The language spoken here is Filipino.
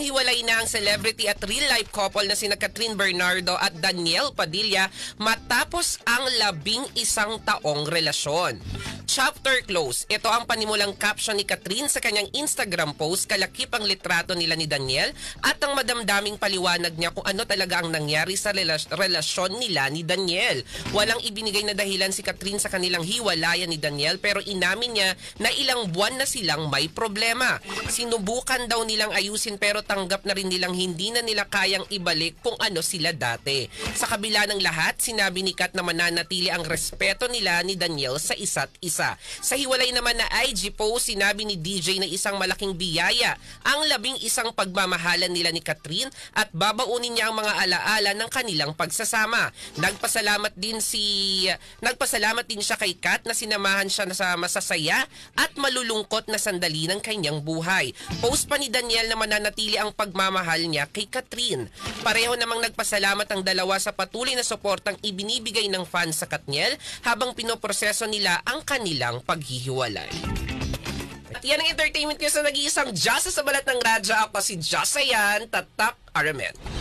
hiwalay na ang celebrity at real-life couple na sina Catherine Bernardo at Daniel Padilla matapos ang 11 taong relasyon. Chapter close. Ito ang panimulang caption ni Catherine sa kanyang Instagram post, kalakip ang litrato nila ni Daniel at ang madamdaming paliwanag niya kung ano talaga ang nangyari sa relasyon nila ni Daniel. Walang ibinigay na dahilan si Catherine sa kanilang hiwalayan ni Daniel pero inamin niya na ilang buwan na silang may problema. Sinubukan daw nilang ayusin pero tanggap na rin nilang hindi na nila kayang ibalik kung ano sila dati. Sa kabila ng lahat, sinabi ni Kat na mananatili ang respeto nila ni Daniel sa isa't isa. Sa hiwalay naman na IG post, sinabi ni DJ na isang malaking biyaya ang 11 pagmamahalan nila ni Catherine at babaunin niya ang mga alaala ng kanilang pagsasama. Nagpasalamat din siya kay Kat na sinamahan siya sa masasaya at malulungkot na sandali ng kanyang buhay. Post pa ni Daniel na mananatili ang pagmamahal niya kay Catherine. Pareho namang nagpasalamat ang dalawa sa patuloy na suportang ibinibigay ng fans sa Katniel habang pinoproseso nila ang kanilang paghihiwalay. At yan ang entertainment ko sa nag-iisang Diyasa sa balat ng radyo. Ako si Josayan Tatak Aramen.